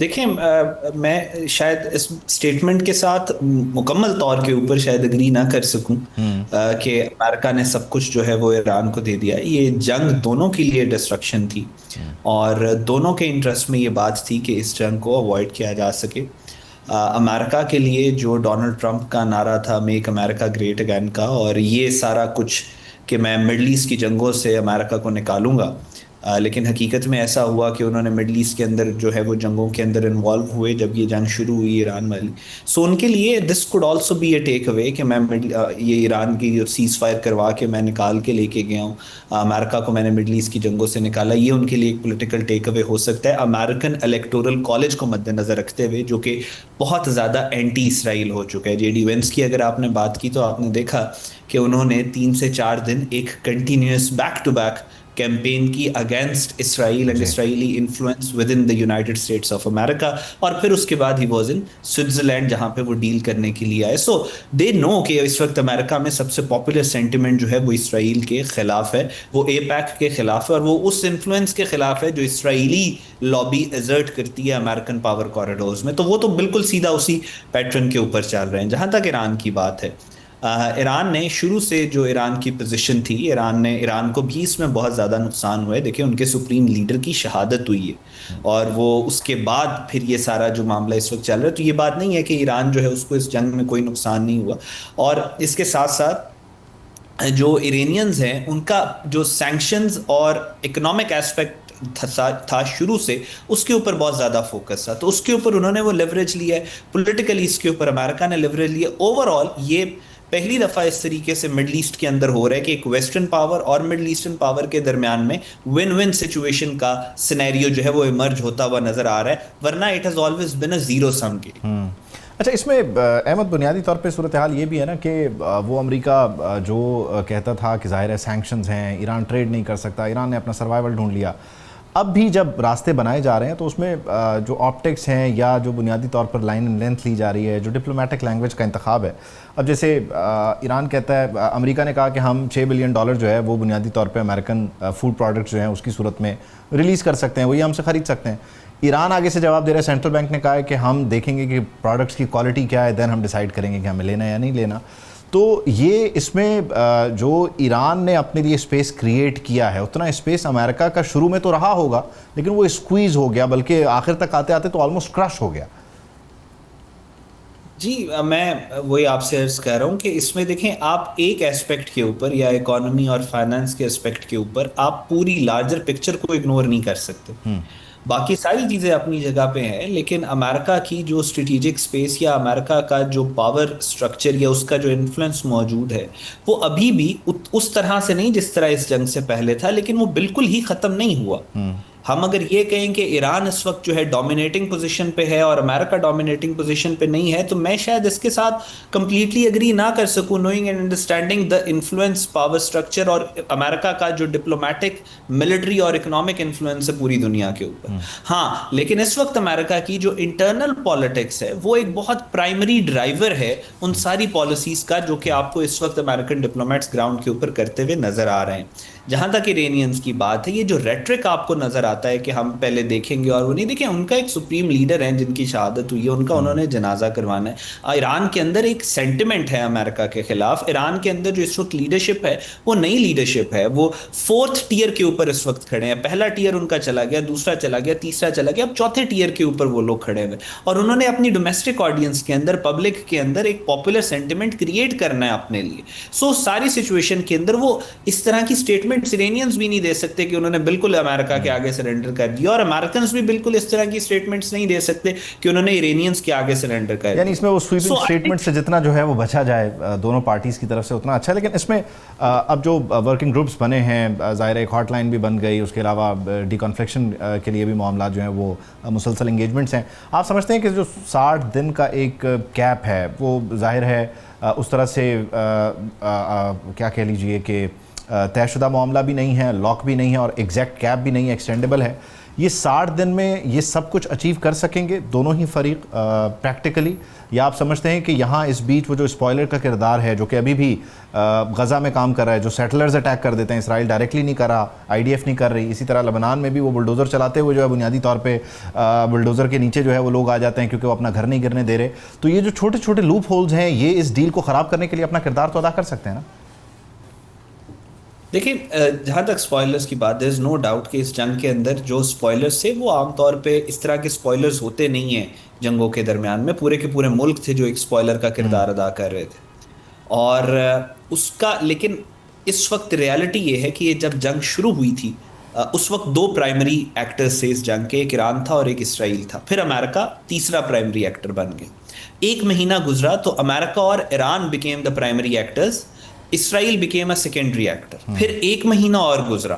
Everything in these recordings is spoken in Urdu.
دیکھیں، میں شاید اس اسٹیٹمنٹ کے ساتھ مکمل طور کے اوپر شاید اگری نہ کر سکوں کہ امریکہ نے سب کچھ جو ہے وہ ایران کو دے دیا. یہ جنگ دونوں کے لیے ڈسٹرکشن تھی، اور دونوں کے انٹرسٹ میں یہ بات تھی کہ اس جنگ کو اوائڈ کیا جا سکے. امریکہ کے لیے جو ڈونلڈ ٹرمپ کا نعرہ تھا میک امریکہ گریٹ اگین کا، اور یہ سارا کچھ کہ میں مڈل ایسٹ کی جنگوں سے امریکہ کو نکالوں گا، لیکن حقیقت میں ایسا ہوا کہ انہوں نے مڈل ایسٹ کے اندر جو ہے وہ جنگوں کے اندر انوالو ہوئے جب یہ جنگ شروع ہوئی ایران والی. سو ان کے لیے دس کوڈ آلسو بی اے ٹیک اوے کہ میں یہ ایران کی سیز فائر کروا کے میں نکال کے لے کے گیا ہوں امریکہ کو، میں نے مڈل ایسٹ کی جنگوں سے نکالا. یہ ان کے لیے ایک پولیٹیکل ٹیک اوے ہو سکتا ہے امریکن الیکٹورل کالج کو مد نظر رکھتے ہوئے، جو کہ بہت زیادہ اینٹی اسرائیل ہو چکا ہے. جے ڈی وینس کی اگر آپ نے بات کی تو آپ نے دیکھا کہ انہوں نے 3 سے 4 دن ایک continuous back to back campaign کی اگینسٹ اسرائیل اینڈ جی. Israeli influence with in the United States of America, اور پھر اس کے بعد ہی واز ان سوئٹزرلینڈ جہاں پہ وہ ڈیل کرنے کے لیے آئے. سو دے نو کہ اس وقت امریکہ میں سب سے پاپولر سینٹیمنٹ جو ہے وہ اسرائیل کے خلاف ہے، وہ اے پیک کے خلاف ہے، اور وہ اس انفلوئنس کے خلاف ہے جو اسرائیلی لابی ایزرٹ کرتی ہے امریکن پاور کوریڈورز میں. تو وہ تو بالکل سیدھا اسی پیٹرن کے اوپر چل رہے ہیں. جہاں تک ایران کی بات ہے، ایران نے شروع سے جو ایران کی پوزیشن تھی، ایران کو بھی اس میں بہت زیادہ نقصان ہوا ہے. دیکھیں ان کے سپریم لیڈر کی شہادت ہوئی ہے، اور وہ اس کے بعد پھر یہ سارا جو معاملہ اس وقت چل رہا ہے، تو یہ بات نہیں ہے کہ ایران جو ہے اس کو اس جنگ میں کوئی نقصان نہیں ہوا. اور اس کے ساتھ ساتھ جو ایرانینز ہیں ان کا جو سینکشنز اور اکنامک ایسپیکٹ تھا شروع سے، اس کے اوپر بہت زیادہ فوکس تھا، تو اس کے اوپر انہوں نے وہ لیوریج لیا ہے پولیٹیکلی. اس کے اوپر امریکہ نے لیوریج لیا. اوور آل یہ پہلی دفعہ اس طریقے سے مڈل ایسٹ کے اندر ہو رہا ہے کہ ایک ویسٹرن پاور اور مڈل ایسٹرن پاور کے درمیان میں ون ون سچویشن کا سینیریو جو ہے وہ ایمرج ہوتا ہوا نظر آ رہا ہے، ورنہ it has always been a zero some game. اچھا، اس میں احمد بنیادی طور پہ صورتحال یہ بھی ہے نا کہ وہ امریکہ جو کہتا تھا کہ ظاہر ہے سینکشنز ہیں، ایران ٹریڈ نہیں کر سکتا، ایران نے اپنا سروائیول ڈھونڈ لیا. اب بھی جب راستے بنائے جا رہے ہیں تو اس میں جو آپٹکس ہیں یا جو بنیادی طور پر لائن اینڈ لینتھ لی جا رہی ہے، جو ڈپلومیٹک لینگویج کا انتخاب ہے، اب جیسے ایران کہتا ہے، امریکہ نے کہا کہ ہم $6 بلین جو ہے وہ بنیادی طور پہ امریکن فوڈ پروڈکٹس جو ہیں اس کی صورت میں ریلیز کر سکتے ہیں، وہی ہم سے خرید سکتے ہیں. ایران آگے سے جواب دے رہا ہے، سینٹرل بینک نے کہا ہے کہ ہم دیکھیں گے کہ پروڈکٹس کی کوالٹی کیا ہے، دین ہم ڈیسائیڈ کریں گے کہ ہمیں لینا ہے یا نہیں لینا. تو یہ اس میں جو ایران نے اپنے لیے اسپیس کریٹ کیا ہے، اتنا اسپیس امریکہ کا شروع میں تو رہا ہوگا لیکن وہ اسکویز ہو گیا، بلکہ آخر تک آتے آتے تو آلموسٹ کرش ہو گیا. جی، میں وہی آپ سے عرض کہہ رہا ہوں کہ اس میں دیکھیں آپ ایک ایسپیکٹ کے اوپر یا اکانومی اور فائنانس کے ایسپیکٹ کے اوپر آپ پوری لارجر پکچر کو اگنور نہیں کر سکتے. باقی ساری چیزیں اپنی جگہ پہ ہیں، لیکن امریکہ کی جو اسٹریٹجک سپیس یا امریکہ کا جو پاور سٹرکچر یا اس کا جو انفلوئنس موجود ہے، وہ ابھی بھی اس طرح سے نہیں جس طرح اس جنگ سے پہلے تھا، لیکن وہ بالکل ہی ختم نہیں ہوا. ہم اگر یہ کہیں کہ ایران اس وقت جو ہے ڈومینیٹنگ پوزیشن پہ ہے اور امریکہ ڈومینیٹنگ پوزیشن پہ نہیں ہے، تو میں شاید اس کے ساتھ کمپلیٹلی اگری نہ کر سکوں، knowing and understanding the influence power structure اور امریکہ کا جو ڈپلومیٹک ملٹری اور اکنامک انفلوئنس ہے پوری دنیا کے اوپر. ہاں، لیکن اس وقت امریکہ کی جو انٹرنل پالیٹکس ہے وہ ایک بہت پرائمری ڈرائیور ہے ان ساری پالیسیز کا، جو کہ آپ کو اس وقت امریکن ڈپلومیٹس گراؤنڈ کے اوپر کرتے ہوئے نظر آ رہے ہیں. جہاں تک ایرانینز کی بات ہے، یہ جو ریٹرک آپ کو نظر آتا ہے کہ ہم پہلے دیکھیں گے اور وہ نہیں دیکھیں، ان کا ایک سپریم لیڈر ہے جن کی شہادت ہوئی ہے، ان کا انہوں نے جنازہ کروانا ہے. ایران کے اندر ایک سینٹیمنٹ ہے امریکہ کے خلاف. ایران کے اندر جو اس وقت لیڈرشپ ہے وہ نئی لیڈرشپ ہے، وہ 4تھ ٹیئر کے اوپر اس وقت کھڑے ہیں. پہلا ٹیئر ان کا چلا گیا، دوسرا چلا گیا، تیسرا چلا گیا، اب 4تھے ٹیئر کے اوپر وہ لوگ کھڑے ہوئے، اور انہوں نے اپنی ڈومیسٹک آڈینس کے اندر، پبلک کے اندر ایک پاپولر سینٹیمنٹ کریٹ کرنا ہے اپنے لیے. سو ساری سچویشن کے اندر وہ اس طرح کی سٹیٹمنٹس ایرانینز بھی نہیں دے سکتے کہ انہوں نے بالکل امریکہ کے آگے سرنڈر کر دیا، اور امریکنز بھی بالکل اس طرح کی سٹیٹمنٹس نہیں دے سکتے کہ انہوں نے ایرانینز کے آگے سرنڈر کر دیا. یعنی اس میں وہ سویپنگ سٹیٹمنٹ سے جتنا جو ہے وہ بچا جائے دونوں پارٹیز کی طرف سے اتنا اچھا. لیکن اس میں اب جو ورکنگ گروپس بنے ہیں، ظاہر ایک ہاٹ لائن بھی بن گئی، اس کے علاوہ ڈی کنفلکشن کے لیے بھی معاملات جو ہیں وہ مسلسل انگیجمنٹس ہیں. آپ سمجھتے ہیں کہ جو 60 دن کا ایک کیپ ہے وہ ظاہر ہے اس طرح سے کیا کہہ لیجئے کہ طے شدہ معاملہ بھی نہیں ہے، لاک بھی نہیں ہے، اور ایگزیکٹ کیپ بھی نہیں ہے، ایکسٹینڈیبل ہے، یہ 60 دن میں یہ سب کچھ اچیو کر سکیں گے دونوں ہی فریق پریکٹیکلی، یا آپ سمجھتے ہیں کہ یہاں اس بیچ وہ جو اسپوائلر کا کردار ہے جو کہ ابھی بھی غزہ میں کام کر رہا ہے، جو سیٹلرز اٹیک کر دیتے ہیں، اسرائیل ڈائریکٹلی نہیں کر رہا، آئی ڈی ایف نہیں کر رہی، اسی طرح لبنان میں بھی وہ بلڈوزر چلاتے ہوئے جو ہے بنیادی طور پہ بلڈوزر کے نیچے جو ہے وہ لوگ آ جاتے ہیں کیونکہ وہ اپنا گھر نہیں گرنے دے رہے. تو یہ جو چھوٹے چھوٹے لوپ ہولز ہیں یہ اس ڈیل کو خراب کرنے کے لیے اپنا کردار تو ادا کر سکتے ہیں نا؟ دیکھیں جہاں تک سپوائلرز کی بات ہے، از نو ڈاؤٹ کہ اس جنگ کے اندر جو سپوائلرز تھے وہ عام طور پہ اس طرح کے سپوائلرز ہوتے نہیں ہیں جنگوں کے درمیان میں. پورے کے پورے ملک تھے جو ایک سپوائلر کا کردار ادا کر رہے تھے، اور اس کا لیکن اس وقت ریالٹی یہ ہے کہ یہ جب جنگ شروع ہوئی تھی اس وقت 2 پرائمری ایکٹرز تھے اس جنگ کے، ایک ایران تھا اور ایک اسرائیل تھا. پھر امریکہ تیسرا پرائمری ایکٹر بن گیا. 1 مہینہ گزرا تو امریکہ اور Iran became the primary actors, Israel became a secondary actor. پھر 1 مہینہ اور گزرا،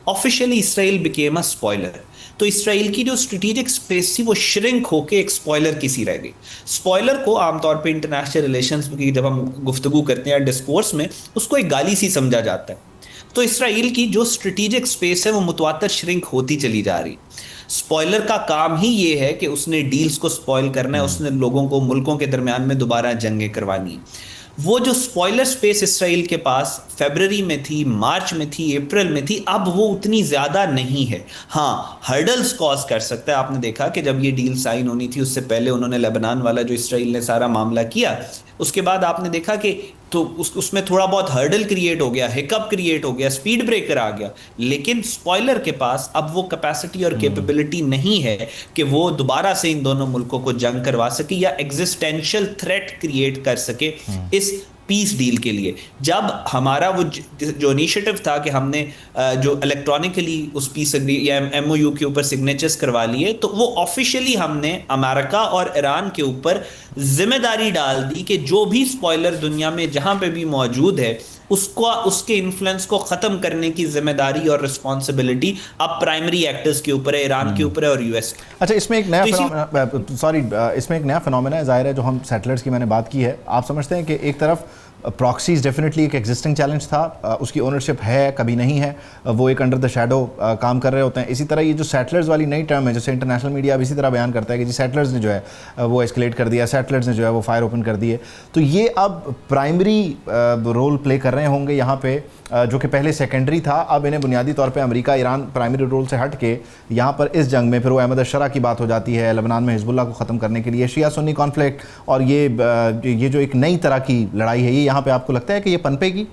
آفیشیلی اسرائیل بیکیم اے سپوائلر. تو اسرائیل کی جو اسٹریٹجک اسپیس تھی وہ شرنک ہو کے ایک سپوائلر کی سی رہ گئی. سپوائلر کو عام طور پہ انٹرنیشنل ریلیشنز کی جب ہم گفتگو کرتے ہیں ڈسکورس میں اس کو ایک گالی سی سمجھا جاتا ہے. تو اسرائیل کی جو اسٹریٹجک اسپیس ہے وہ متواتر شرنک ہوتی چلی جا رہی. سپوائلر کا کام ہی یہ ہے کہ اس نے ڈیلز کو سپوائل کرنا ہے، اس نے لوگوں کو ملکوں کے درمیان میں دوبارہ جنگیں کروانی ہیں. وہ جو سپوائلر سپیس اسرائیل کے پاس فیبرری میں تھی، مارچ میں تھی، اپریل میں تھی، اب وہ اتنی زیادہ نہیں ہے. ہاں ہرڈلز کاز کر سکتا ہے. آپ نے دیکھا کہ جب یہ ڈیل سائن ہونی تھی اس سے پہلے انہوں نے لیبنان والا جو اسرائیل نے سارا معاملہ کیا، اس کے بعد آپ نے دیکھا کہ تو اس میں تھوڑا بہت ہرڈل کریٹ ہو گیا، ہکپ کریٹ ہو گیا، سپیڈ بریکر آ گیا. لیکن سپوائلر کے پاس اب وہ کیپیسٹی اور کیپیبلٹی نہیں ہے کہ وہ دوبارہ سے ان دونوں ملکوں کو جنگ کروا سکے یا ایگزسٹینشل تھریٹ کریٹ کر سکے اس پیس ڈیل کے لیے. جب ہمارا وہ جو انیشیٹو تھا کہ ہم نے جو الیکٹرانکلی اس پیس یا ایم او یو کے اوپر سگنیچرز کروا لیے، تو وہ آفیشیلی ہم نے امریکہ اور ایران کے اوپر ذمہ داری ڈال دی کہ جو بھی سپوائلر دنیا میں جہاں پہ بھی موجود ہے اس کے انفلوئنس کو ختم کرنے کی ذمہ داری اور رسپانسبلٹی اب پرائمری ایکٹرز کے اوپر ہے، ایران کے اوپر ہے اور یو ایس کے. اچھا، اس میں ایک نیا فنومینا ہے ظاہر ہے جو ہم سیٹلرز کی میں نے بات کی ہے. آپ سمجھتے ہیں کہ ایک طرف پراکسیز ڈیفینیٹلی ایک ایگزسٹنگ چیلنج تھا، اس کی اونرشپ ہے کبھی نہیں ہے، وہ ایک انڈر دا شیڈو کام کر رہے ہوتے ہیں. اسی طرح یہ جو سیٹلرز والی نئی ٹرم ہے جیسے انٹرنیشنل میڈیا اب اسی طرح بیان کرتا ہے کہ جی سیٹلرز نے جو ہے وہ ایسکلیٹ کر دیا، سیٹلرز نے جو ہے وہ فائر اوپن کر دیے. تو یہ اب پرائمری رول پلے کر رہے ہوں گے یہاں پہ، جو کہ پہلے سیکنڈری تھا. اب انہیں بنیادی طور پہ امریکہ ایران پرائمری رول سے ہٹ کے یہاں پر اس جنگ میں پھر وہ احمد الشرع کی بات ہو جاتی ہے، لبنان میں حزب اللہ کو ختم کرنے کے لیے شیعہ سنی کانفلکٹ، اور یہ جو ایک نئی طرح کی لڑائی ہے یہ یہاں پہ آپ کو لگتا ہے کہ یہ پنپے گی؟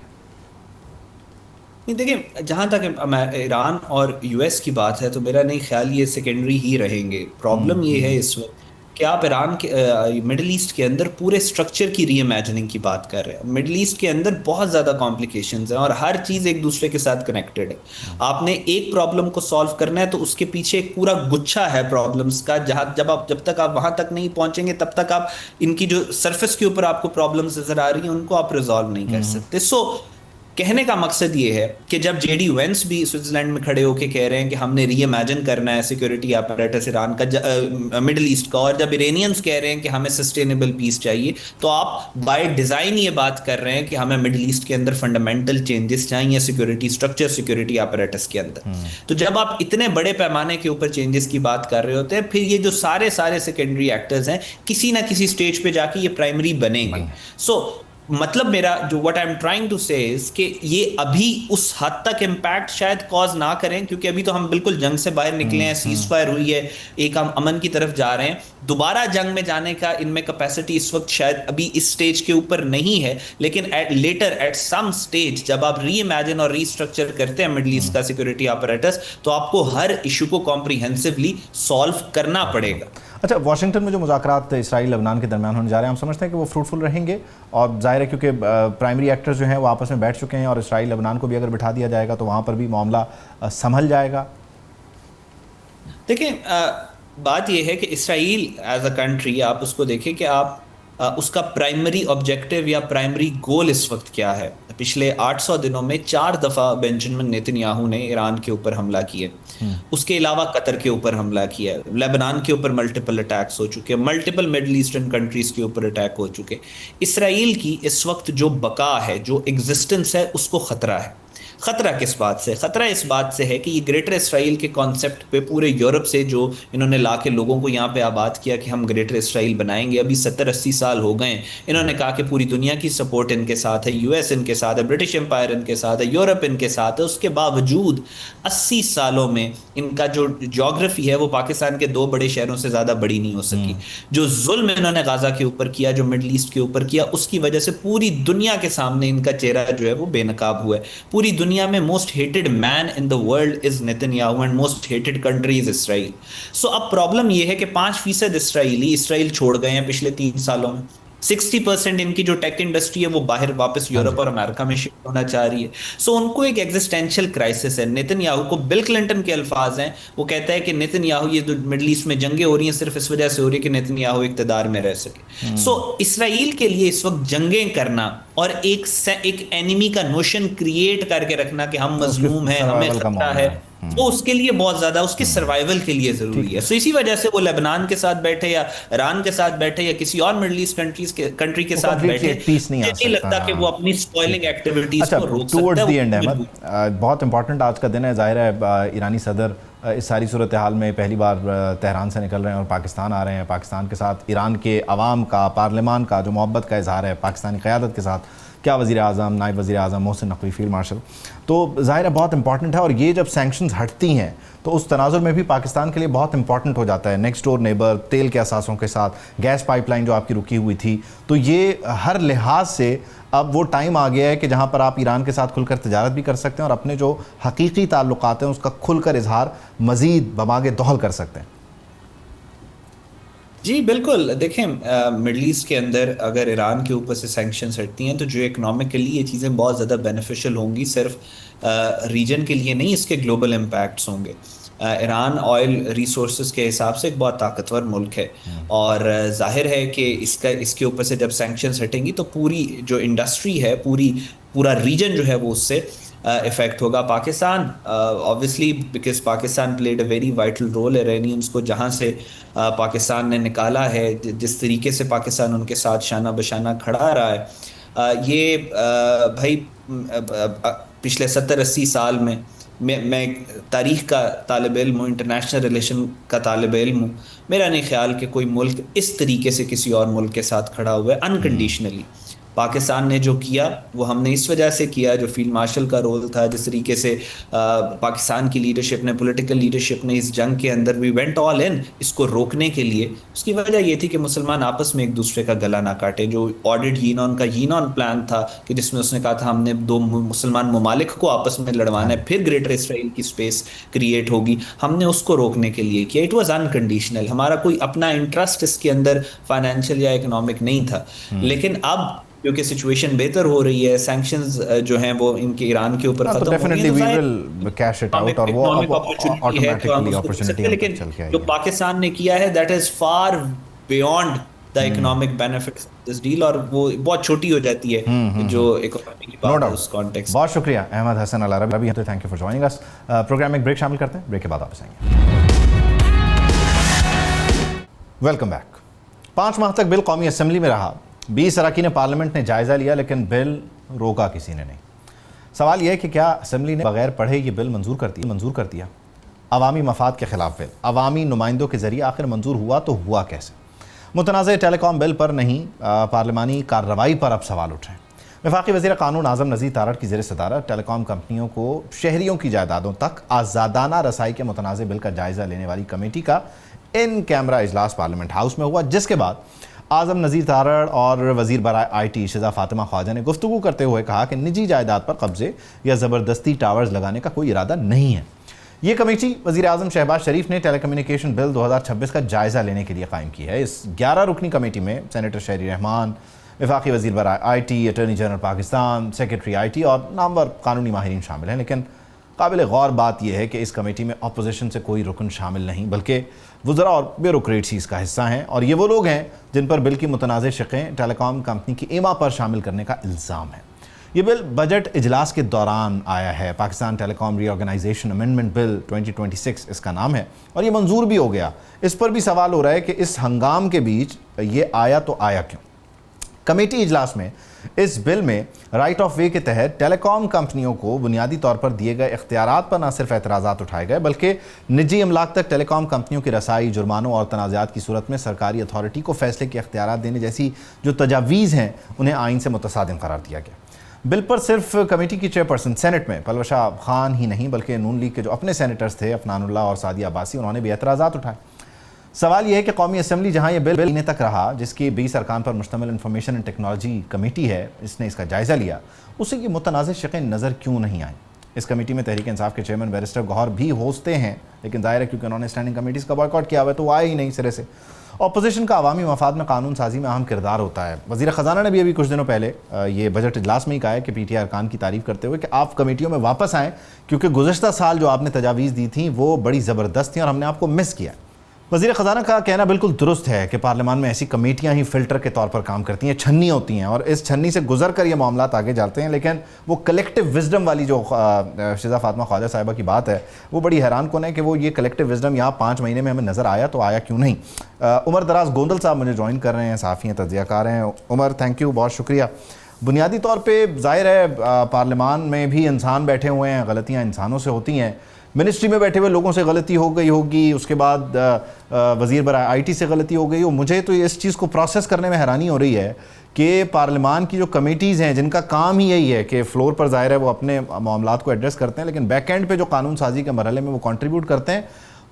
دیکھیں جہاں تک ایران اور یو ایس کی بات ہے تو میرا نہیں خیال یہ سیکنڈری ہی رہیں گے. پرابلم یہ ہے اس وقت کہ آپ ایران کے مڈل ایسٹ کے اندر پورے سٹرکچر کی ری امیجننگ کی بات کر رہے ہیں. مڈل ایسٹ کے اندر بہت زیادہ کمپلیکیشنز ہیں اور ہر چیز ایک دوسرے کے ساتھ کنیکٹڈ ہے. آپ نے ایک پرابلم کو سالو کرنا ہے تو اس کے پیچھے ایک پورا گچھا ہے پرابلمز کا، جب تک آپ وہاں تک نہیں پہنچیں گے تب تک آپ ان کی جو سرفیس کے اوپر آپ کو پرابلمز نظر آ رہی ہیں ان کو آپ ریزالو نہیں کر سکتے. سو کہنے کا مقصد یہ ہے کہ جب جے ڈی وینس بھی سوئٹزرلینڈ میں کھڑے ہو کے کہہ رہے ہیں کہ ہم نے ری امیجن کرنا ہے سیکورٹی اپریٹس ایران کا، مڈل ایسٹ کا، اور جب ایرانیئنز کہہ رہے ہیں کہ ہمیں سسٹینیبل پیس چاہیے، تو آپ بائی ڈیزائن یہ بات کر رہے ہیں کہ ہمیں مڈل ایسٹ کے اندر فنڈامنٹل چینجز چاہیے سیکورٹی اسٹرکچر، سیکورٹی اپریٹس کے اندر. تو جب آپ اتنے بڑے پیمانے کے اوپر چینجز کی بات کر رہے ہوتے ہیں پھر یہ جو سارے سیکنڈری ایکٹرز ہیں کسی نہ کسی سٹیج پہ جا کے یہ پرائمری بنیں گے. سو مطلب میرا جو what I'm trying to say is کہ یہ ابھی اس حد تک امپیکٹ شاید کاز نہ کریں کیونکہ ابھی تو ہم بالکل جنگ سے باہر نکلے ہیں، سیز فائر ہوئی ہے، ایک ہم امن کی طرف جا رہے ہیں. دوبارہ جنگ میں جانے کا ان میں کیپیسٹی اس وقت شاید ابھی اس سٹیج کے اوپر نہیں ہے، لیکن لیٹر ایٹ سم سٹیج جب آپ ری امیجن اور ری اسٹرکچر کرتے ہیں مڈل ایسٹ کا سیکورٹی اپریٹس تو آپ کو ہر ایشو کو کمپریہنسولی سالو کرنا پڑے گا. اچھا، واشنگٹن میں جو مذاکرات اسرائیل لبنان کے درمیان ہونے جا رہے ہیں ہم سمجھتے ہیں کہ وہ فروٹفل رہیں گے، اور ظاہر ہے کیونکہ پرائمری ایکٹرز جو ہیں وہ آپس میں بیٹھ چکے ہیں اور اسرائیل لبنان کو بھی اگر بٹھا دیا جائے گا تو وہاں پر بھی معاملہ سنبھل جائے گا. دیکھیں بات یہ ہے کہ اسرائیل ایز اے کنٹری آپ اس کو دیکھیں کہ آپ اس کا پرائمری آبجیکٹو یا پرائمری گول اس وقت کیا ہے. پچھلے 800 دنوں میں 4 دفعہ بینجامن نیتن یاہو نے ایران کے اوپر حملہ کیا، اس کے علاوہ قطر کے اوپر حملہ کیا، لیبنان کے اوپر ملٹیپل اٹیکس ہو چکے، ملٹیپل مڈل ایسٹرن کنٹریز کے اوپر اٹیک ہو چکے. اسرائیل کی اس وقت جو بقا ہے، جو ایگزسٹنس ہے، اس کو خطرہ ہے. خطرہ کس بات سے؟ خطرہ اس بات سے ہے کہ یہ گریٹر اسرائیل کے کانسیپٹ پہ پورے یورپ سے جو انہوں نے لا کے لوگوں کو یہاں پہ آباد کیا کہ ہم گریٹر اسرائیل بنائیں گے، ابھی 70-80 سال ہو گئے ہیں، انہوں نے کہا کہ پوری دنیا کی سپورٹ ان کے ساتھ ہے، یو ایس ان کے ساتھ ہے، برٹش امپائر ان کے ساتھ ہے، یورپ ان کے ساتھ ہے، اس کے باوجود 80 سالوں میں ان کا جو جغرافی ہے وہ پاکستان کے 2 بڑے شہروں سے زیادہ بڑی نہیں ہو سکی۔ جو ظلم انہوں نے غزہ کے اوپر کیا، جو مڈل ایسٹ کے اوپر کیا، اس کی وجہ سے پوری دنیا کے سامنے ان کا چہرہ جو ہے وہ بے نقاب ہوا ہے۔ پوری دنیا میں most hated man in the world is Netanyahu and most hated country is Israel. So اب پرابلم یہ ہے کہ 5% اسرائیلی اسرائیل چھوڑ گئے ہیں پچھلے 3 سالوں میں۔ 60% ان کی جو ٹیک انڈسٹری ہے وہ باہر واپس یورپ اور امریکہ میں شفٹ ہونا چاہ رہی ہے۔ سو ان کو ایک ایگزسٹینشیل کرائسس ہے۔ نیتن یاہو کو، بل کلنٹن کے الفاظ ہیں، وہ کہتا ہے کہ نیتن یاہو، یہ جو مڈل ایسٹ میں جنگیں ہو رہی ہیں صرف اس وجہ سے ہو رہی ہے کہ نیتن یاہو اقتدار میں رہ سکے۔ سو اسرائیل کے لیے اس وقت جنگیں کرنا اور ایک اینیمی کا نوشن کریٹ کر کے رکھنا کہ ہم مظلوم ہیں، ہمیں خطرہ ہے، تو اس کے لیے بہت زیادہ، اس کے سروائیول کے لیے ضروری ہے۔ سو اسی وجہ سے وہ لبنان کے ساتھ بیٹھے یا ایران کے ساتھ بیٹھے یا کسی اور مڈل ایسٹ کنٹری کے ساتھ بیٹھے، نہیں لگتا کہ وہ اپنی سپوائلنگ ایکٹیویٹیز کو روک سکتا ہے۔ بہت امپورٹنٹ آج کا دن ہے، ظاہر ہے ایرانی صدر اس ساری صورتحال میں پہلی بار تہران سے نکل رہے ہیں اور پاکستان آ رہے ہیں۔ پاکستان کے ساتھ ایران کے عوام کا، پارلیمان کا جو محبت کا اظہار ہے پاکستانی قیادت کے ساتھ، کیا وزیر اعظم، نائب وزیر اعظم محسن نقوی، فیلڈ مارشل، تو ظاہر ہے بہت امپورٹنٹ ہے۔ اور یہ جب سینکشنز ہٹتی ہیں تو اس تناظر میں بھی پاکستان کے لیے بہت امپورٹنٹ ہو جاتا ہے۔ نیکسٹ ڈور نیبر، تیل کے اثاثوں کے ساتھ، گیس پائپ لائن جو آپ کی رکی ہوئی تھی، تو یہ ہر لحاظ سے اب وہ ٹائم آ گیا ہے کہ جہاں پر آپ ایران کے ساتھ کھل کر تجارت بھی کر سکتے ہیں اور اپنے جو حقیقی تعلقات ہیں اس کا کھل کر اظہار مزید بماغ دہل کر سکتے ہیں۔ جی بالکل، دیکھیں مڈل ایسٹ کے اندر اگر ایران کے اوپر سے سینکشنز ہٹتی ہیں تو جو اکنامکلی یہ چیزیں بہت زیادہ بینیفیشل ہوں گی، صرف ریجن کے لیے نہیں، اس کے گلوبل امپیکٹس ہوں گے۔ ایران آئل ریسورسز کے حساب سے ایک بہت طاقتور ملک ہے، اور ظاہر ہے کہ اس کے اوپر سے جب سینکشنز ہٹیں گی تو پوری جو انڈسٹری ہے، پورا ریجن جو ہے وہ اس سے افیکٹ ہوگا۔ Pakistan obviously because Pakistan played a very vital role Iranians کو جہاں سے پاکستان نے نکالا ہے، جس طریقے سے پاکستان ان کے ساتھ شانہ بشانہ کھڑا رہا ہے، یہ بھائی پچھلے 70-80 سال میں تاریخ کا طالب علم ہوں، انٹرنیشنل ریلیشن کا طالب علم ہوں، میرا نہیں خیال کہ کوئی ملک اس طریقے سے کسی اور ملک کے ساتھ کھڑا ہوا ہے انکنڈیشنلی۔ پاکستان نے جو کیا وہ ہم نے اس وجہ سے کیا، جو فیلڈ مارشل کا رول تھا، جس طریقے سے پاکستان کی لیڈرشپ نے، پولیٹیکل لیڈرشپ نے اس جنگ کے اندر وی وینٹ آل ان اس کو روکنے کے لیے۔ اس کی وجہ یہ تھی کہ مسلمان آپس میں ایک دوسرے کا گلا نہ کاٹے۔ جو آڈٹ یینون کا یینون پلان تھا کہ جس میں اس نے کہا تھا ہم نے 2 مسلمان ممالک کو آپس میں لڑوانا ہے، پھر گریٹر اسرائیل کی اسپیس کریٹ ہوگی، ہم نے اس کو روکنے کے لیے کیا۔ اٹ واز انکنڈیشنل، ہمارا کوئی اپنا انٹرسٹ اس کے اندر فائنینشیل یا اکنامک نہیں تھا۔ لیکن اب کیونکہ سچویشن بہتر ہو رہی ہے، سینکشنز جو ہیں وہ ان کے ایران کے اوپر ختم ہو گئی ہیں، لیکن جو پاکستان نے کیا ہے that is far beyond the economic benefits this deal, اور وہ بہت چھوٹی ہو جاتی ہے جو اکنامی کی بات ہے اس کانٹیکسٹ۔ بہت شکریہ Ahmed Hassan Al Arabi, thank you for joining us. Program میں ایک بریک شامل کرتے ہیں، بریک کے بعد واپس آئیں گے۔ Welcome back. 5 ماہ تک بل قومی اسمبلی میں رہا، 20 اراکین پارلیمنٹ نے جائزہ لیا لیکن بل روکا کسی نے نہیں۔ سوال یہ ہے کہ کیا اسمبلی نے بغیر پڑھے یہ بل منظور کر دیا؟ عوامی مفاد کے خلاف بل عوامی نمائندوں کے ذریعے آخر منظور ہوا تو ہوا کیسے؟ متنازع ٹیلی کام بل پر نہیں، پارلیمانی کارروائی پر اب سوال اٹھ رہے ہیں۔ وفاقی وزیر قانون اعظم نذیر تارڑ کی زیر صدارت ٹیلی کام کمپنیوں کو شہریوں کی جائیدادوں تک آزادانہ رسائی کے متنازع بل کا جائزہ لینے والی کمیٹی کا ان کیمرہ اجلاس پارلیمنٹ ہاؤس میں ہوا، جس کے بعد اعظم نذیر تارڑ اور وزیر برائے آئی ٹی شہزاد فاطمہ خواجہ نے گفتگو کرتے ہوئے کہا کہ نجی جائیداد پر قبضے یا زبردستی ٹاورز لگانے کا کوئی ارادہ نہیں ہے۔ یہ کمیٹی وزیر اعظم شہباز شریف نے ٹیلی کمیونیکیشن بل 2026 کا جائزہ لینے کے لیے قائم کی ہے۔ اس 11 رکنی کمیٹی میں سینیٹر شہری رحمان، وفاقی وزیر برائے I T, attorney general Pakistan, secretary I T اور نامور قانونی ماہرین شامل ہیں، لیکن قابل غور بات یہ ہے کہ اس کمیٹی میں اپوزیشن سے کوئی رکن شامل نہیں، بلکہ وزراء اور بیوروکریٹس اس کا حصہ ہیں، اور یہ وہ لوگ ہیں جن پر بل کی متنازع شقیں ٹیلی کام کمپنی کی ایما پر شامل کرنے کا الزام ہے۔ یہ بل بجٹ اجلاس کے دوران آیا ہے، پاکستان ٹیلی کام ری آرگنائزیشن امینڈمنٹ بل 2026 اس کا نام ہے، اور یہ منظور بھی ہو گیا۔ اس پر بھی سوال ہو رہا ہے کہ اس ہنگام کے بیچ یہ آیا تو آیا کیوں؟ کمیٹی اجلاس میں اس بل میں رائٹ آف وے کے تحت ٹیلی کام کمپنیوں کو بنیادی طور پر دیے گئے اختیارات پر نہ صرف اعتراضات اٹھائے گئے بلکہ نجی املاک تک ٹیلی کام کمپنیوں کی رسائی، جرمانوں اور تنازعات کی صورت میں سرکاری اتھارٹی کو فیصلے کے اختیارات دینے جیسی جو تجاویز ہیں انہیں آئین سے متصادم قرار دیا گیا۔ بل پر صرف کمیٹی کی چیئرپرسن سینٹ میں پلوشہ خان ہی نہیں بلکہ نون لیگ کے جو اپنے سینیٹرز تھے عفنان اللہ اور سعدیہ عباسی، انہوں نے بھی اعتراضات اٹھائے۔ سوال یہ ہے کہ قومی اسمبلی جہاں یہ بل مہینے تک رہا، جس کی 20 ارکان پر مشتمل انفارمیشن اینڈ ٹیکنالوجی کمیٹی ہے، اس نے اس کا جائزہ لیا، اسے یہ متنازع شقیں نظر کیوں نہیں آئیں؟ اس کمیٹی میں تحریک انصاف کے چیئرمین بیرسٹر گوہر بھی ہوستے ہیں، لیکن ظاہر ہے کیونکہ انہوں نے اسٹینڈنگ کمیٹیز کا بائیکاٹ کیا ہوا ہے تو وہ آئے ہی نہیں سرے سے۔ اپوزیشن کا عوامی مفاد میں قانون سازی میں اہم کردار ہوتا ہے۔ وزیر خزانہ نے بھی ابھی کچھ دنوں پہلے یہ بجٹ اجلاس میں ہی کہا ہے کہ پی ٹی آئی ارکان کی تعریف کرتے ہوئے کہ آپ کمیٹیوں میں واپس آئیں کیونکہ گزشتہ سال جو آپ نے تجاویز دی تھیں وہ بڑی زبردست تھیں اور ہم نے آپ کو مس کیا۔ وزیر خزانہ کا کہنا بالکل درست ہے کہ پارلیمان میں ایسی کمیٹیاں ہی فلٹر کے طور پر کام کرتی ہیں، چھنی ہوتی ہیں اور اس چھنی سے گزر کر یہ معاملات آگے جاتے ہیں، لیکن وہ کلیکٹیو وزڈم والی جو شیزہ فاطمہ خواجہ صاحبہ کی بات ہے وہ بڑی حیران کن ہے کہ وہ یہ کلیکٹیو وزڈم یہاں 5 مہینے میں ہمیں نظر آیا تو آیا کیوں نہیں۔ عمر دراز گوندل صاحب مجھے جوائن کر رہے ہیں، صحافی ہیں، تجزیہ کار ہیں۔ عمر تھینک یو، بہت شکریہ۔ بنیادی طور پہ ظاہر ہے پارلیمان میں بھی انسان بیٹھے ہوئے ہیں، غلطیاں انسانوں سے ہوتی ہیں، منسٹری میں بیٹھے ہوئے لوگوں سے غلطی ہو گئی ہوگی، اس کے بعد وزیر برائے آئی ٹی سے غلطی ہو گئی ہو۔ مجھے تو اس چیز کو پروسیس کرنے میں حیرانی ہو رہی ہے کہ پارلیمان کی جو کمیٹیز ہیں جن کا کام ہی یہی ہے کہ فلور پر ظاہر ہے وہ اپنے معاملات کو ایڈریس کرتے ہیں، لیکن بیک اینڈ پہ جو قانون سازی کے مرحلے میں وہ کنٹریبیوٹ کرتے ہیں،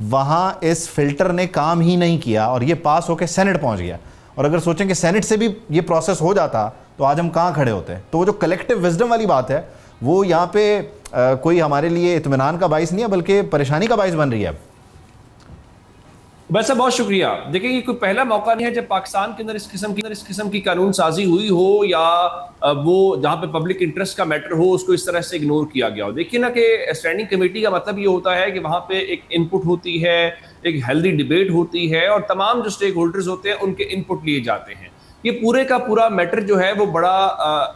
وہاں اس فلٹر نے کام ہی نہیں کیا اور یہ پاس ہو کے سینٹ پہنچ گیا۔ اور اگر سوچیں کہ سینٹ سے بھی یہ پروسیس ہو جاتا تو آج ہم کہاں کھڑے ہوتے ہیں؟ تو وہ جو کلیکٹیو وزڈم والی بات ہے وہ یہاں پہ کوئی ہمارے لیے اطمینان کا باعث نہیں ہے بلکہ پریشانی کا باعث بن رہی ہے اب۔ ویسے بہت شکریہ۔ دیکھیں یہ کوئی پہلا موقع نہیں ہے جب پاکستان کے اندر اس قسم کی قانون سازی ہوئی ہو یا وہ جہاں پہ پبلک انٹرسٹ کا میٹر ہو اس کو اس طرح سے اگنور کیا گیا ہو۔ دیکھیے نا کہ اسٹینڈنگ کمیٹی کا مطلب یہ ہوتا ہے کہ وہاں پہ ایک ان پٹ ہوتی ہے، ایک ہیلدی ڈیبیٹ ہوتی ہے اور تمام جو اسٹیک ہولڈرز ہوتے ہیں ان کے ان پٹ لیے جاتے ہیں۔ یہ پورے کا پورا میٹر جو ہے وہ بڑا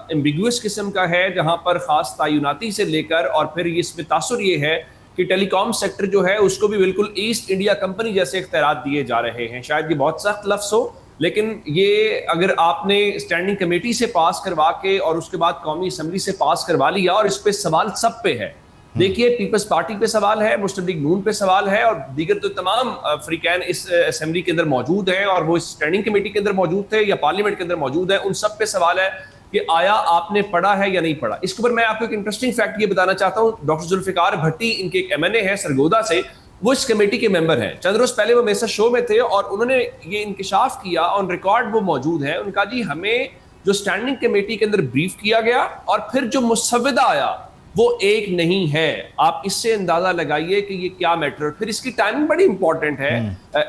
ایمبیگوس قسم کا ہے، جہاں پر خاص تعیناتی سے لے کر اور پھر اس میں تاثر یہ ہے کہ ٹیلی کام سیکٹر جو ہے اس کو بھی بالکل ایسٹ انڈیا کمپنی جیسے اختیارات دیے جا رہے ہیں۔ شاید یہ بہت سخت لفظ ہو لیکن یہ اگر آپ نے اسٹینڈنگ کمیٹی سے پاس کروا کے اور اس کے بعد قومی اسمبلی سے پاس کروا لیا، اور اس پہ سوال سب پہ ہے۔ دیکھیے پیپلز پارٹی پہ سوال ہے، مسلم لیگ نون پہ سوال ہے اور دیگر تو تمام فریقین اس اسمبلی کے اندر موجود ہیں اور وہ اسٹینڈنگ کمیٹی کے اندر موجود تھے یا پارلیمنٹ کے اندر موجود ہیں، ان سب پہ سوال ہے کہ آیا آپ نے پڑھا ہے یا نہیں پڑھا۔ اس کے اوپر میں آپ کو ایک انٹرسٹنگ فیکٹ یہ بتانا چاہتا ہوں۔ ڈاکٹر ذوالفقار بھٹی ان کے ایک ایم این اے ہے سرگودا سے، وہ اس کمیٹی کے ممبر ہیں۔ چند روز پہلے وہ میرے ساتھ شو میں تھے اور انہوں نے یہ انکشاف کیا، آن ریکارڈ وہ موجود ہے۔ ان کا جی ہمیں جو اسٹینڈنگ کمیٹی کے اندر بریف کیا گیا اور پھر جو مسودہ آیا وہ ایک نہیں ہے۔ آپ اس سے اندازہ لگائیے کہ یہ کیا میٹر، پھر اس کی ٹائمنگ بڑی امپورٹنٹ ہے۔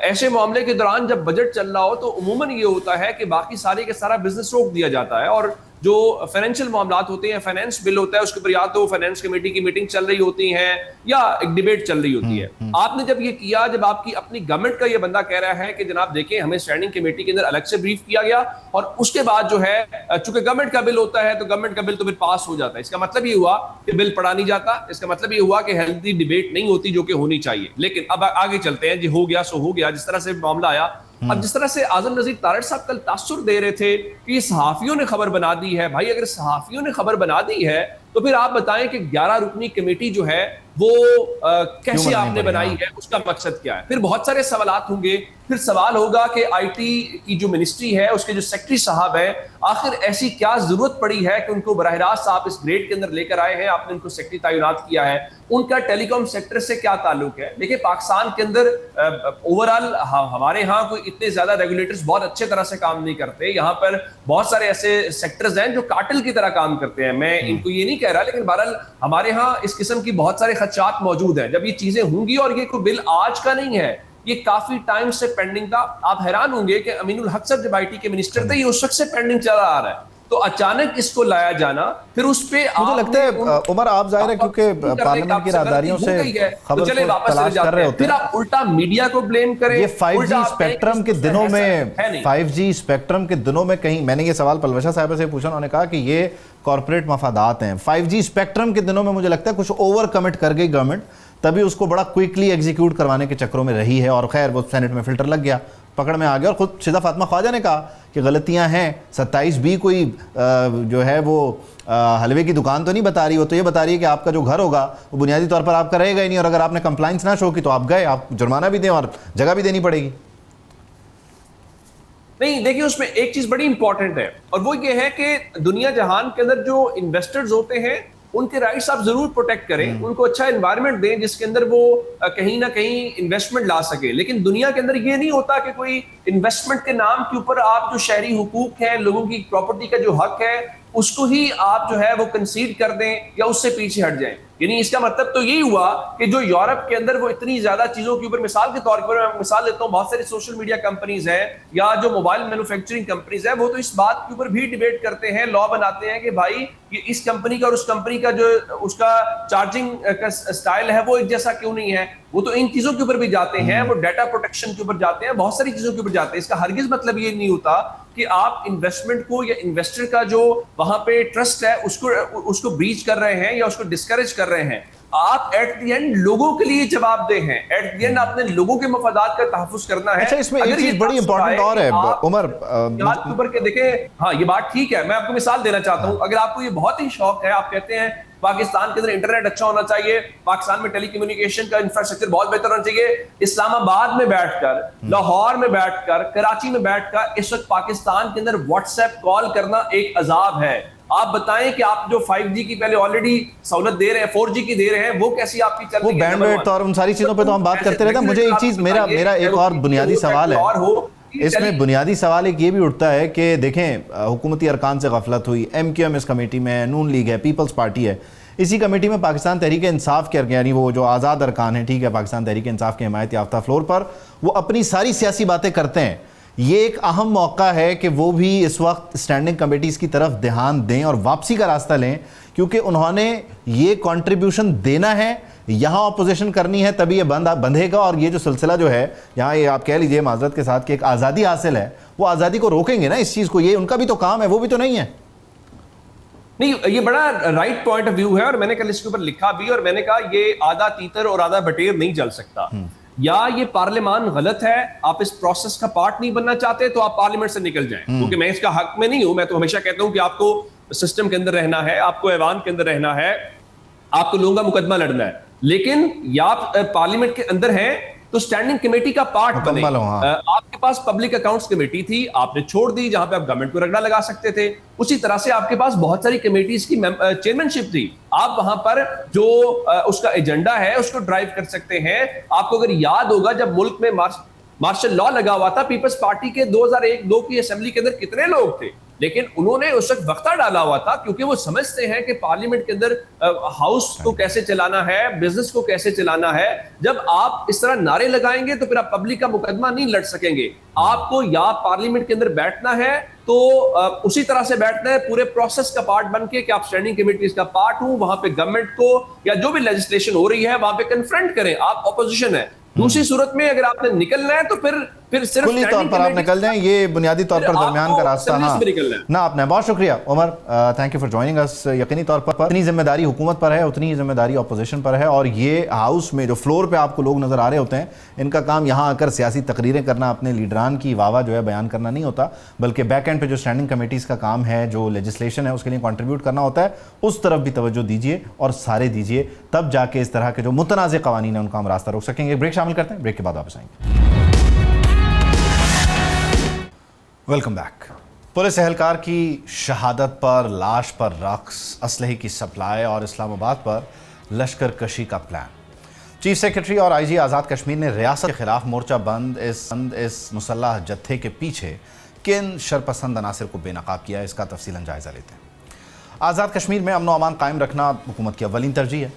ایسے معاملے کے دوران جب بجٹ چل رہا ہو تو عموماً یہ ہوتا ہے کہ باقی سارے کے سارا بزنس روک دیا جاتا ہے اور جو فائنینشیل معاملات ہوتے ہیں، فائنینس بل ہوتا ہے، اس کے اوپر یا تو فائنینس کمیٹی کی میٹنگ چل رہی ہوتی ہے یا ایک ڈیبیٹ چل رہی ہوتی ہے۔ آپ نے جب یہ کیا، جب آپ کی اپنی گورنمنٹ کا یہ بندہ کہہ رہا ہے کہ جناب دیکھیں ہمیں اسٹینڈنگ کمیٹی کے اندر الگ سے بریف کیا گیا اور اس کے بعد جو ہے چونکہ گورنمنٹ کا بل ہوتا ہے تو گورنمنٹ کا بل تو پھر پاس ہو جاتا ہے، اس کا مطلب یہ ہوا کہ بل پڑھا نہیں جاتا، اس کا مطلب یہ ہوا کہ ہیلدی ڈیبیٹ نہیں ہوتی جو کہ ہونی چاہیے۔ لیکن اب آگے چلتے ہیں، جی ہو گیا سو ہو گیا، جس طرح سے معاملہ آیا۔ اب جس طرح سے اعظم نذیر تارڑ صاحب کل تاثر دے رہے تھے کہ یہ صحافیوں نے خبر بنا دی ہے، بھائی اگر صحافیوں نے خبر بنا دی ہے تو پھر آپ بتائیں کہ 11 رکنی کمیٹی جو ہے وہ کیسے آپ نے بنائی ہے، اس کا مقصد کیا ہے؟ پھر بہت سارے سوالات ہوں گے۔ پھر سوال ہوگا کہ آئی ٹی کی جو منسٹری ہے اس کے جو سیکٹری صاحب ہیں، آخر ایسی کیا ضرورت پڑی ہے کہ ان کو براہ راست آپ اس گریڈ کے اندر لے کر آئے ہیں، آپ نے ان کو سیکٹری تعینات کیا ہے، ان کا ٹیلی کام سیکٹر سے کیا تعلق ہے؟ دیکھیں پاکستان کے اندر اوورآل ہمارے ہاں کوئی اتنے زیادہ ریگولیٹرز بہت اچھے طرح سے کام نہیں کرتے، یہاں پر بہت سارے ایسے سیکٹرز ہیں جو کارٹل کی طرح کام کرتے ہیں۔ میں ان کو یہ نہیں کہہ رہا، لیکن بہرحال ہمارے ہاں اس قسم کی بہت سارے خدشات موجود ہیں۔ جب یہ چیزیں ہوں گی، اور یہ کوئی بل آج کا نہیں ہے، یہ کافی ٹائم سے پینڈنگ تھا۔ آپ حیران ہوں گے کہ امین الحق صاحب جب آئی ٹی کے منسٹر تھے، یہ اس وقت سے پینڈنگ چلا آ رہا ہے، تو اچانک اس کو لایا جانا، پھر اس پہ مجھے لگتا ہے عمر آپ ظاہر ہے کیونکہ پارلیمنٹ کی راہداریوں سے خبر کو تلاش کر رہے ہوتے ہیں، پھر آپ الٹا میڈیا کو بلیم کریں۔ یہ 5G اسپیکٹرم کے دنوں میں 5G اسپیکٹرم کے دنوں میں کہیں میں نے یہ سوال پلوشہ صاحبہ سے پوچھا، انہوں نے کہا کہ یہ کارپوریٹ مفادات ہیں۔ 5G اسپیکٹرم کے دنوں میں مجھے لگتا ہے کچھ اوور کمٹ کر گئی گورنمنٹ، تبھی اس کو بڑا کوئکلی ایگزیکیوٹ کروانے کے چکروں میں رہی ہے، اور خیر وہ سینٹ میں فلٹر لگ گیا پکڑ میں آ گیا. اور خود شیزہ فاطمہ خواجہ نے کہا کہ غلطیاں ہیں. 27B کوئی جو ہے وہ حلوے کی دکان تو نہیں بتا رہی, وہ تو یہ بتا رہی ہے کہ آپ کا جو گھر ہوگا وہ بنیادی طور پر آپ کا رہے گا ہی نہیں, اور اگر آپ نے کمپلائنس نہ شو کی تو آپ گئے, آپ جرمانہ بھی دیں اور جگہ بھی دینی پڑے گی. نہیں دیکھیں, اس میں ایک چیز بڑی امپورٹنٹ ہے, اور وہ یہ ہے کہ دنیا جہان کے اندر جو انویسٹرز ہوتے ہیں ان کے رائٹس آپ ضرور پروٹیکٹ کریں, ان کو اچھا انوائرمنٹ دیں جس کے اندر وہ کہیں نہ کہیں انویسٹمنٹ لا سکے. لیکن دنیا کے اندر یہ نہیں ہوتا کہ کوئی انویسٹمنٹ کے نام کے اوپر آپ جو شہری حقوق ہیں, لوگوں کی پراپرٹی کا جو حق ہے, اس کو ہی آپ جو ہے وہ کنسیڈ کر دیں یا اس سے پیچھے ہٹ جائیں. یعنی اس کا مطلب تو یہی ہوا کہ جو یورپ کے اندر وہ اتنی زیادہ چیزوں کے اوپر, مثال کے طور پر میں مثال لیتا ہوں, بہت ساری سوشل میڈیا کمپنیز ہیں یا جو موبائل مینوفیکچرنگ کمپنیز ہیں, وہ تو اس بات کے اوپر بھی ڈیبیٹ کرتے ہیں, لا بناتے ہیں کہ بھائی یہ اس کمپنی کا اور اس کمپنی کا جو اس کا چارجنگ کا سٹائل ہے وہ ایک جیسا کیوں نہیں ہے. وہ تو ان چیزوں کے اوپر بھی جاتے ہیں, وہ ڈیٹا پروٹیکشن کے اوپر جاتے ہیں, بہت ساری چیزوں کے اوپر جاتے ہیں. اس کا ہرگز مطلب یہ نہیں ہوتا کہ آپ انویسٹمنٹ کو یا انویسٹر کا جو وہاں پہ ٹرسٹ ہے اس کو بریچ کر رہے ہیں یا اس کو ڈسکریج کر رہے ہیں. آپ ایٹ دی اینڈ لوگوں کے لیے جواب دہ ہیں, ایٹ دی اینڈ آپ نے لوگوں کے مفادات کا تحفظ کرنا ہے. اچھا, اس میں ایک چیز بڑی امپورٹنٹ اور ہے عمر, یاد کے اوپر کہ دیکھیں, ہاں یہ بات ٹھیک ہے, میں آپ کو مثال دینا چاہتا ہوں. اگر آپ کو یہ بہت ہی شوق ہے, آپ کہتے ہیں پاکستان کے اندر انٹرنیٹ اچھا ہونا چاہیے, پاکستان میں ٹیلی کمیونیکیشن کا انفراسٹرکچر بہت بہتر ہونا چاہیے, اسلام آباد میں بیٹھ کر, لاہور میں بیٹھ کر, کراچی میں بیٹھ کر اس وقت پاکستان کے اندر واٹس ایپ کال کرنا ایک عذاب ہے. آپ بتائیں کہ آپ جو 5G کی پہلے آلریڈی سہولت دے رہے ہیں, 4G کی دے رہے ہیں, وہ کیسی آپ کی چل رہی ہے, وہ بینڈ ویڈتھ اور ان ساری چیزوں پہ تو ہم بات کرتے رہتے ہیں. مجھے ایک چیز, میرا ایک اور بنیادی سوال ہے, اس میں بنیادی سوال ایک یہ بھی اٹھتا ہے کہ دیکھیں حکومتی ارکان سے غفلت ہوئی, MQM اس کمیٹی میں, نون لیگ ہے, پیپلز پارٹی ہے, اسی کمیٹی میں پاکستان تحریک انصاف کے یعنی وہ جو آزاد ارکان ہیں, ٹھیک ہے, پاکستان تحریک انصاف کے حمایت یافتہ فلور پر وہ اپنی ساری سیاسی باتیں کرتے ہیں. یہ ایک اہم موقع ہے کہ وہ بھی اس وقت اسٹینڈنگ کمیٹیز کی طرف دھیان دیں اور واپسی کا راستہ لیں, کیونکہ انہوں نے یہ کنٹریبیوشن دینا ہے, یہاں اپوزیشن کرنی ہے تبھی یہ بندھے گا. اور یہ جو سلسلہ جو ہے یہاں, یہ آپ کہہ لیجئے معذرت کے ساتھ کہ ایک آزادی حاصل ہے, وہ آزادی کو روکیں گے نا اس چیز کو, یہ ان کا بھی تو کام ہے, وہ بھی تو نہیں ہے. نہیں, یہ بڑا رائٹ پوائنٹ آف ویو ہے, اور میں نے کل اس کے اوپر لکھا بھی, اور میں نے کہا یہ آدھا تیتر اور آدھا بٹیر نہیں جل سکتا. یا یہ پارلیمان غلط ہے, آپ اس پروسیس کا پارٹ نہیں بننا چاہتے تو آپ پارلیمنٹ سے نکل جائیں, کیونکہ میں اس کا حق میں نہیں ہوں. میں تو ہمیشہ کہتا ہوں کہ آپ کو سسٹم کے اندر رہنا ہے, آپ کو ایوان کے اندر رہنا ہے, آپ کو لوگوں کا مقدمہ لڑنا ہے, لیکن یا آپ پارلیمنٹ کے اندر ہیں تو اسٹینڈنگ کمیٹی کا پارٹ بنے. آپ کے پاس پبلک اکاؤنٹس کمیٹی تھی, آپ نے چھوڑ دی, جہاں پہ آپ گورنمنٹ کو رگڑا لگا سکتے تھے. اسی طرح سے آپ کے پاس بہت ساری کمیٹیز کی چیئرمین شپ تھی, آپ وہاں پر جو اس کا ایجنڈا ہے اس کو ڈرائیو کر سکتے ہیں. آپ کو اگر یاد ہوگا جب ملک میں مارشل لا لگا ہوا تھا, پیپلز پارٹی کے 2001-2 کی اسمبلی کے اندر کتنے لوگ تھے, لیکن انہوں نے اس وقت وقتہ ڈالا ہوا تھا, کیونکہ وہ سمجھتے ہیں کہ پارلیمنٹ کے اندر ہاؤس کو کیسے چلانا ہے, بزنس کو کیسے چلانا ہے. جب آپ اس طرح نعرے لگائیں گے تو پھر آپ پبلک کا مقدمہ نہیں لڑ سکیں گے. آپ کو یا پارلیمنٹ کے اندر بیٹھنا ہے تو اسی طرح سے بیٹھنا ہے پورے پروسیس کا پارٹ بن کے کہ آپ اسٹینڈنگ کمیٹیز کا پارٹ ہوں, وہاں پہ گورنمنٹ کو یا جو بھی لیجسلیشن ہو رہی ہے وہاں پہ کنفرنٹ کریں, آپ اپوزیشن ہے. دوسری صورت میں اگر آپ نے نکلنا ہے تو پھر صرف کلی طور پر آپ نکل جائیں, یہ بنیادی طور پر درمیان کا راستہ. ہاں نہ آپ نے, بہت شکریہ عمر, تھینک یو فار جوائننگ اس. یقینی طور پر اتنی ذمہ داری حکومت پر ہے, اتنی ہی ذمہ داری اپوزیشن پر ہے, اور یہ ہاؤس میں جو فلور پہ آپ کو لوگ نظر آ رہے ہوتے ہیں, ان کا کام یہاں آ کر سیاسی تقریریں کرنا, اپنے لیڈران کی واہ جو ہے بیان کرنا نہیں ہوتا, بلکہ بیک اینڈ پہ جو اسٹینڈنگ کمیٹیز کا کام ہے, جو لیجسلیشن ہے اس کے لیے کنٹریبیوٹ کرنا ہوتا ہے. اس طرف بھی توجہ دیجیے اور سارے دیجیے, تب جا کے اس طرح کے جو متنازع قوانین ہیں ان کا ہم راستہ روک سکیں گے. بریک شامل کرتے ہیں, بریک کے بعد واپس آئیں گے. Welcome back. پولیس اہلکار کی شہادت پر, لاش پر رقص, اسلحے کی سپلائی اور اسلام آباد پر لشکر کشی کا پلان. چیف سیکرٹری اور IG آزاد کشمیر نے ریاست کے خلاف مورچہ بند اس مسلح جتھے کے پیچھے کن شرپسند عناصر کو بے نقاب کیا ہے, اس کا تفصیلاً جائزہ لیتے ہیں. آزاد کشمیر میں امن و امان قائم رکھنا حکومت کی اولین ترجیح ہے.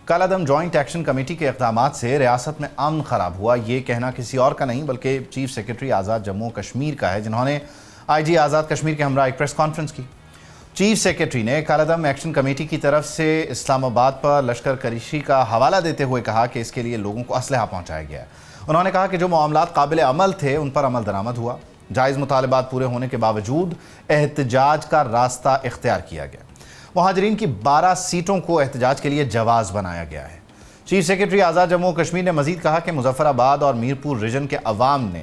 کالعدم جوائنٹ ایکشن کمیٹی کے اقدامات سے ریاست میں امن خراب ہوا, یہ کہنا کسی اور کا نہیں بلکہ چیف سیکرٹری آزاد جموں کشمیر کا ہے, جنہوں نے IG آزاد کشمیر کے ہمراہ ایک پریس کانفرنس کی. چیف سیکرٹری نے کالعدم ایکشن کمیٹی کی طرف سے اسلام آباد پر لشکر کشی کا حوالہ دیتے ہوئے کہا کہ اس کے لیے لوگوں کو اسلحہ پہنچایا گیا ہے. انہوں نے کہا کہ جو معاملات قابل عمل تھے ان پر عمل درآمد ہوا, جائز مطالبات پورے ہونے کے باوجود احتجاج کا راستہ اختیار کیا گیا. مہاجرین کی 12 سیٹوں کو احتجاج کے لیے جواز بنایا گیا ہے. چیف سیکرٹری آزاد جموں کشمیر نے مزید کہا کہ مظفر آباد اور میرپور ریجن کے عوام نے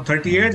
38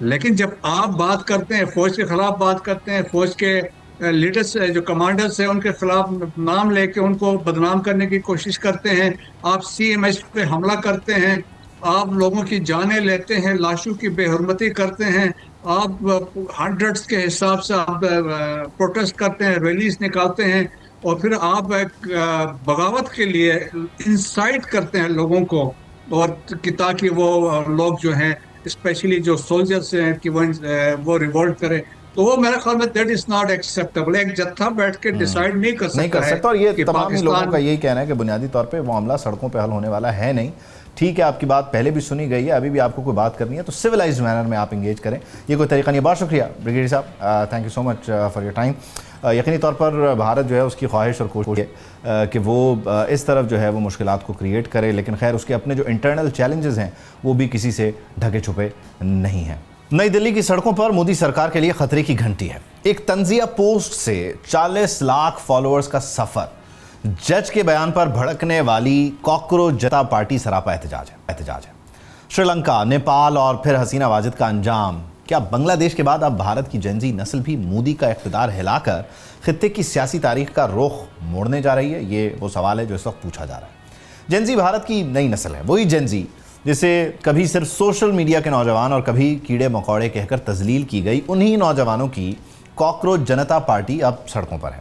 لیکن جب آپ بات کرتے ہیں فوج کے خلاف بات کرتے ہیں، فوج کے لیڈرز جو کمانڈرز ہیں ان کے خلاف نام لے کے ان کو بدنام کرنے کی کوشش کرتے ہیں، آپ سی ایم ایس پہ حملہ کرتے ہیں، آپ لوگوں کی جانیں لیتے ہیں، لاشوں کی بے حرمتی کرتے ہیں، آپ ہنڈریڈز کے حساب سے آپ پروٹیسٹ کرتے ہیں، ریلیز نکالتے ہیں، اور پھر آپ ایک بغاوت کے لیے انسائٹ کرتے ہیں لوگوں کو، اور تاکہ وہ لوگ جو ہیں اسپیشلی جو سولجرس ہیں کہ وہ ریوولٹ کرے، تو وہ میرے خیال میں دیٹ از ناٹ ایکسیپٹیبل. ایک جتھا بیٹھ کے ڈیسائیڈ نہیں کر نہیں کر سکتا ہے سکتا. اور یہ کہ تمام ہی لوگوں پاکستان کا یہی کہنا ہے کہ بنیادی طور پہ معاملہ سڑکوں پہ حل ہونے والا ہے نہیں. ٹھیک ہے، آپ کی بات پہلے بھی سنی گئی ہے، ابھی بھی آپ کو کوئی بات کرنی ہے تو سویلائزڈ مینر میں آپ انگیج کریں، یہ کوئی طریقہ نہیں. بہت شکریہ بریگیڈیئر صاحب، thank you so much for your time. یقینی طور پر بھارت جو ہے اس کی خواہش اور کوشش ہے کہ وہ اس طرف جو ہے وہ مشکلات کو کریٹ کرے، لیکن خیر اس کے اپنے جو انٹرنل چیلنجز ہیں وہ بھی کسی سے ڈھکے چھپے نہیں ہیں. نئی دلی کی سڑکوں پر مودی سرکار کے لیے خطرے کی گھنٹی ہے. ایک طنزیہ پوسٹ سے 40 لاکھ فالوورز کا سفر، جج کے بیان پر بھڑکنے والی کاکروچ جنتا پارٹی سراپا احتجاج ہے. شری لنکا، نیپال اور پھر حسینہ واجد کا انجام. کیا بنگلہ دیش کے بعد اب بھارت کی جنزی نسل بھی مودی کا اقتدار ہلا کر خطے کی سیاسی تاریخ کا رخ موڑنے جا رہی ہے؟ یہ وہ سوال ہے جو اس وقت پوچھا جا رہا ہے. جنزی بھارت کی نئی نسل ہے، وہی جنزی جسے کبھی صرف سوشل میڈیا کے نوجوان اور کبھی کیڑے مکوڑے کہہ کر تذلیل کی گئی. انہی نوجوانوں کی کاکروچ جنتا پارٹی اب سڑکوں پر ہے.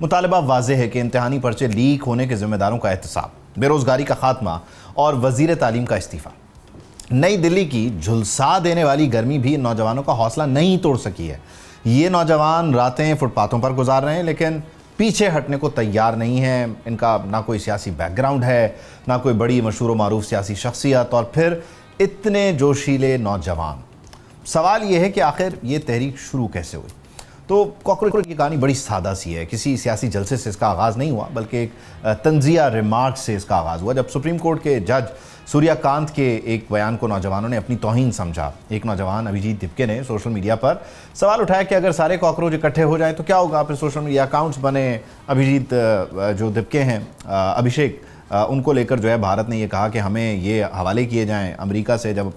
مطالبہ واضح ہے کہ امتحانی پرچے لیک ہونے کے ذمہ داروں کا احتساب، بے روزگاری کا خاتمہ اور وزیر تعلیم کا استعفیٰ. نئی دلی کی جھلسا دینے والی گرمی بھی ان نوجوانوں کا حوصلہ نہیں توڑ سکی ہے. یہ نوجوان راتیں فٹ پاتھوں پر گزار رہے ہیں لیکن پیچھے ہٹنے کو تیار نہیں ہیں. ان کا نہ کوئی سیاسی بیک گراؤنڈ ہے، نہ کوئی بڑی مشہور و معروف سیاسی شخصیت، اور پھر اتنے جوشیلے نوجوان. سوال یہ ہے کہ آخر یہ تحریک شروع کیسے ہوئی؟ تو کاکروچ کی کہانی بڑی سادہ سی ہے. کسی سیاسی جلسے سے اس کا آغاز نہیں ہوا بلکہ ایک طنزیہ ریمارک سے اس کا آغاز ہوا، جب سپریم کورٹ کے جج سوریا کانت کے ایک بیان کو نوجوانوں نے اپنی توہین سمجھا. ایک نوجوان ابھیجیت دپکے نے سوشل میڈیا پر سوال اٹھایا کہ اگر سارے کاکروچ اکٹھے ہو جائیں تو کیا ہوگا. پھر سوشل میڈیا اکاؤنٹس بنے. ابھیجیت جو دپکے ہیں، ابھیشیک، ان کو لے کر جو ہے بھارت نے یہ کہا کہ ہمیں یہ حوالے کیے جائیں امریکہ سے. جب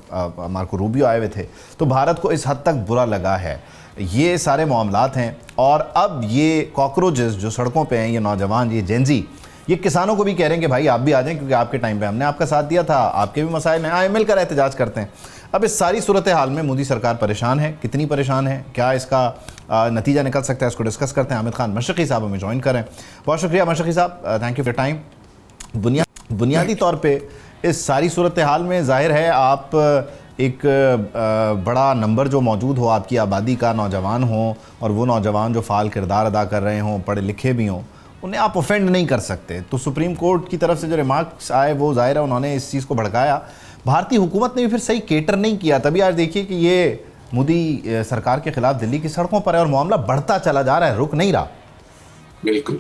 مارکو روبیو آئے ہوئے تھے تو بھارت کو اس حد تک برا لگا ہے. یہ سارے معاملات ہیں، اور اب یہ کاکروچز جو سڑکوں پہ ہیں، یہ نوجوان، یہ جینزی، یہ کسانوں کو بھی کہہ رہے ہیں کہ بھائی آپ بھی آ جائیں، کیونکہ آپ کے ٹائم پہ ہم نے آپ کا ساتھ دیا تھا، آپ کے بھی مسائل ہیں، آئے مل کر احتجاج کرتے ہیں. اب اس ساری صورتحال میں مودی سرکار پریشان ہے. کتنی پریشان ہے، کیا اس کا نتیجہ نکل سکتا ہے، اس کو ڈسکس کرتے ہیں. حامد خان مشرقی صاحب ہمیں جوائن کریں. بہت شکریہ مشرقی صاحب، تھینک یو فار ٹائم. بنیادی طور پہ اس ساری صورتحال میں ظاہر ہے آپ ایک بڑا نمبر جو موجود ہو آپ کی آبادی کا، نوجوان ہوں، اور وہ نوجوان جو فعال کردار ادا کر رہے ہوں، پڑھے لکھے بھی ہوں، انہیں آپ اوفینڈ نہیں کر سکتے. تو سپریم کورٹ کی طرف سے جو ریمارکس آئے وہ ظاہر ہے انہوں نے اس چیز کو بھڑکایا. بھارتی حکومت نے بھی پھر صحیح کیٹر نہیں کیا. تبھی آج دیکھیے کہ یہ مودی سرکار کے خلاف دلی کی سڑکوں پر ہے اور معاملہ بڑھتا چلا جا رہا ہے، رک نہیں رہا. بالکل.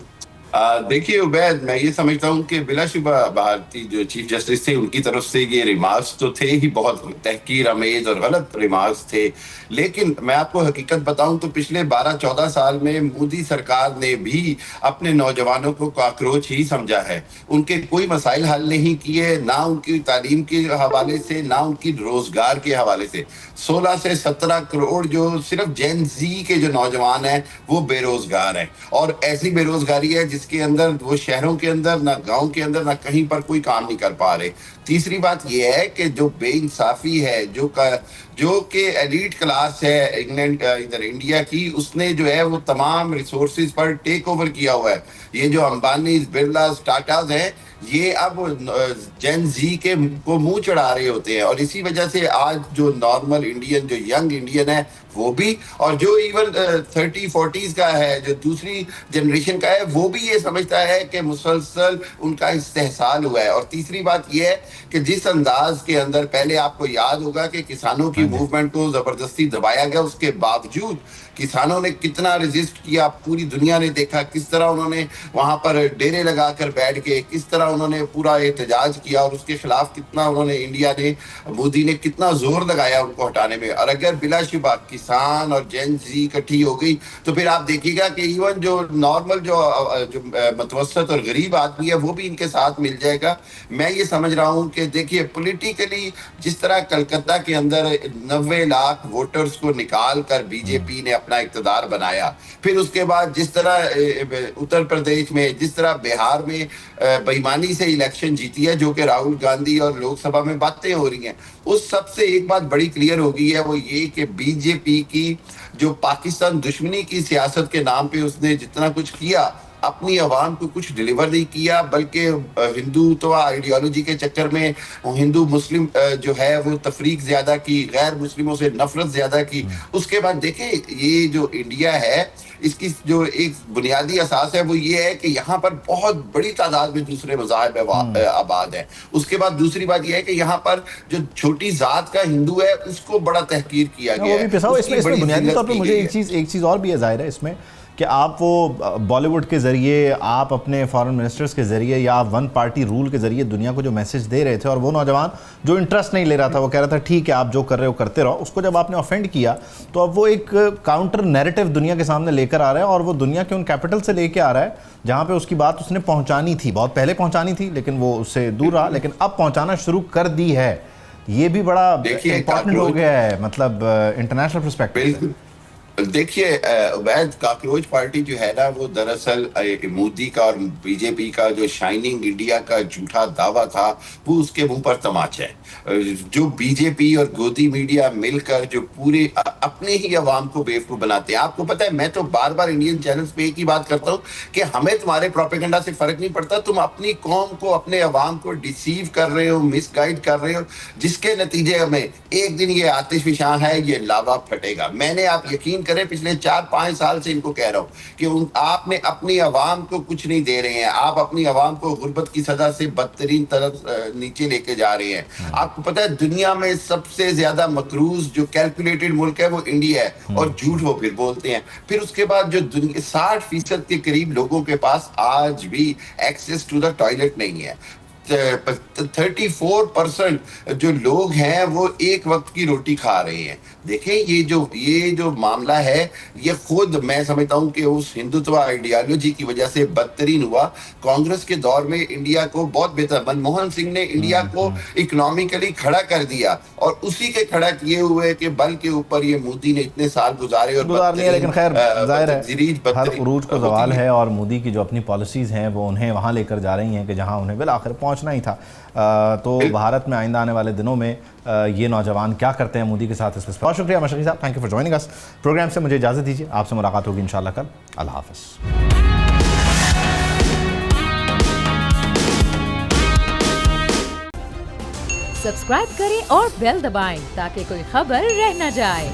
دیکھیے عبید، میں یہ سمجھتا ہوں کہ بلا شبہ بھارتی جو چیف جسٹس تھے ان کی طرف سے یہ ریمارکس تو تھے ہی بہت تحقیر آمیز اور غلط ریمارکس تھے. لیکن میں آپ کو حقیقت بتاؤں تو پچھلے 12-14 سال میں مودی سرکار نے بھی اپنے نوجوانوں کو کاکروچ ہی سمجھا ہے. ان کے کوئی مسائل حل نہیں کیے، نہ ان کی تعلیم کے حوالے سے، نہ ان کی روزگار کے حوالے سے. 16 سے 17 کروڑ جو صرف جین زی کے جو نوجوان ہیں وہ بے روزگار ہیں، اور ایسی بے روزگاری ہے جس کے اندر وہ شہروں کے اندر نہ گاؤں کے اندر نہ کہیں پر کوئی کام نہیں کر پا رہے. تیسری بات یہ ہے کہ جو بے انصافی ہے، جو کہ ایلیٹ کلاس ہے ادھر انڈیا کی، اس نے جو ہے وہ تمام ریسورسز پر ٹیک اوور کیا ہوا ہے. یہ جو امبانیز، برلاز، ٹاٹاز ہیں، یہ اب جین زی کے کو منہ چڑھا رہے ہوتے ہیں. اور اسی وجہ سے آج جو نارمل انڈین، جو ینگ انڈین ہے وہ بھی، اور جو ایون 30-40s کا ہے، جو دوسری جنریشن کا ہے، وہ بھی یہ سمجھتا ہے کہ مسلسل ان کا استحصال ہوا ہے. اور تیسری بات یہ ہے کہ جس انداز کے اندر پہلے آپ کو یاد ہوگا کہ کسانوں کی موومنٹ کو زبردستی دبایا گیا، اس کے باوجود کسانوں نے کتنا ریزسٹ کیا. پوری دنیا نے دیکھا کس طرح انہوں نے وہاں پر ڈیرے لگا کر بیٹھ کے، کس طرح طرح انہوں نے پورا احتجاج کیا اور اس کے خلاف کتنا انہوں نے انڈیا نے مودی نے کتنا زور لگایا ان کو ہٹانے میں. اور اگر بلا شبہ کسان اور جین زی اکٹھی ہو گئی تو پھر آپ دیکھیے گا کہ ایون جو نارمل جو متوسط اور غریب آدمی ہے وہ بھی ان کے ساتھ مل جائے گا. میں یہ سمجھ رہا ہوں کہ دیکھیے پولیٹیکلی جس طرح کلکتہ کے اندر 90 لاکھ ووٹرز کو نکال کر بی جے پی نے اپنا اقتدار بنایا, پھر اس کے بعد جس طرح اتر پردیش میں, جس طرح بہار میں بے ایمانی سے الیکشن جیتی ہے جو کہ راہل گاندھی اور لوک سبھا میں باتیں ہو رہی ہیں, اس سب سے ایک بات بڑی کلیئر ہو گئی ہے, وہ یہ کہ بی جے پی کی جو پاکستان دشمنی کی سیاست کے نام پہ اس نے جتنا کچھ کیا اپنی عوام کو کچھ ڈیلیور نہیں کیا, بلکہ ہندوتوا آئیڈیالوجی کے چکر میں ہندو مسلم جو ہے وہ تفریق زیادہ کی, غیر مسلموں سے نفرت زیادہ کی. اس کے بعد دیکھیں یہ جو انڈیا ہے اس کی جو ایک بنیادی اساس ہے وہ یہ ہے کہ یہاں پر بہت بڑی تعداد میں دوسرے مذاہب آباد ہیں. اس کے بعد دوسری بات یہ ہے کہ یہاں پر جو چھوٹی ذات کا ہندو ہے اس کو بڑا تحقیر کیا گیا ہے. اس میں بنیادی طور پہ مجھے ایک چیز اور بھی ہے ظاہر ہے اس میں کہ آپ وہ بالی ووڈ کے ذریعے, آپ اپنے فارن منسٹرز کے ذریعے یا آپ ون پارٹی رول کے ذریعے دنیا کو جو میسج دے رہے تھے, اور وہ نوجوان جو انٹرسٹ نہیں لے رہا تھا, وہ کہہ رہا تھا ٹھیک ہے آپ جو کر رہے ہو کرتے رہو, اس کو جب آپ نے آفینڈ کیا تو اب وہ ایک کاؤنٹر نیریٹو دنیا کے سامنے لے کر آ رہا ہے, اور وہ دنیا کے ان کیپٹل سے لے کے آ رہا ہے جہاں پہ اس کی بات اس نے پہنچانی تھی, بہت پہلے پہنچانی تھی لیکن وہ اس سے دور رہا, لیکن اب پہنچانا شروع کر دی ہے. یہ بھی بڑا امپورٹنٹ ہو گیا ہے مطلب انٹرنیشنل پرسپیکٹو. دیکھیے عبید, کاکروچ پارٹی جو ہے نا وہ دراصل مودی کا اور بی جے پی کا جو شائننگ انڈیا کا جھوٹا دعویٰ تھا وہ اس کے منہ پر تماچا ہے. جو بی جے پی اور گودی میڈیا مل کر جو پورے اپنے ہی عوام کو بیوقوف بناتے ہیں. آپ کو پتہ ہے میں تو بار بار انڈین چینلز پہ ایک ہی بات کرتا ہوں کہ ہمیں تمہارے پروپیگنڈا سے فرق نہیں پڑتا, تم اپنی قوم کو اپنے عوام کو ڈیسیو کر رہے ہو, مس گائیڈ کر رہے ہو, جس کے نتیجے میں ایک دن یہ آتش فشاں ہے, یہ لاوا پھٹے گا. میں نے, آپ یقین کریں, پچھلے 4-5 سال سے ان کو کہہ رہا ہوں کہ آپ نے اپنی عوام کو کچھ نہیں دے رہے ہیں, آپ اپنی عوام کو غربت کی سزا سے بدترین طرف نیچے لے کے جا رہے ہیں. آپ کو پتہ ہے دنیا میں سب سے زیادہ مقروض جو کیلکولیٹڈ ملک ہے وہ انڈیا ہے, اور جھوٹ وہ پھر بولتے ہیں. پھر اس کے بعد جو 60% کے قریب لوگوں کے پاس آج بھی ایکسیس ٹو دا ٹوائلٹ نہیں ہے. 34% جو لوگ ہیں وہ ایک وقت کی روٹی کھا رہے ہیں. دیکھیں یہ جو معاملہ ہے یہ خود میں سمجھتا ہوں کہ اس ہندوتوا آئیڈیالوجی کی وجہ سے بدترین ہوا. کانگریس کے دور میں انڈیا کو بہت بہتر, منموہن سنگھ نے انڈیا کو اکنامکلی کھڑا کر دیا, اور اسی کے کھڑا کیے ہوئے کہ بل کے اوپر یہ مودی نے اتنے سال گزارے. اور لیکن خیر ظاہر ہے ہر عروج کو زوال ہے, اور مودی کی جو اپنی پالیسیز ہیں وہ انہیں وہاں لے کر جا رہی ہیں کہ جہاں انہیں بالآخر پہنچنا ہی تھا. تو بھارت میں آئندہ آنے والے دنوں میں یہ نوجوان کیا کرتے ہیں مودی کے ساتھ, اس پر بہت شکریہ مشرقی صاحب, thank you for joining us. Programme سے مجھے اجازت دیجیے, آپ سے ملاقات ہوگی انشاءاللہ کل. اللہ حافظ. سبسکرائب کریں اور بیل دبائیں تاکہ کوئی خبر رہ نہ جائے.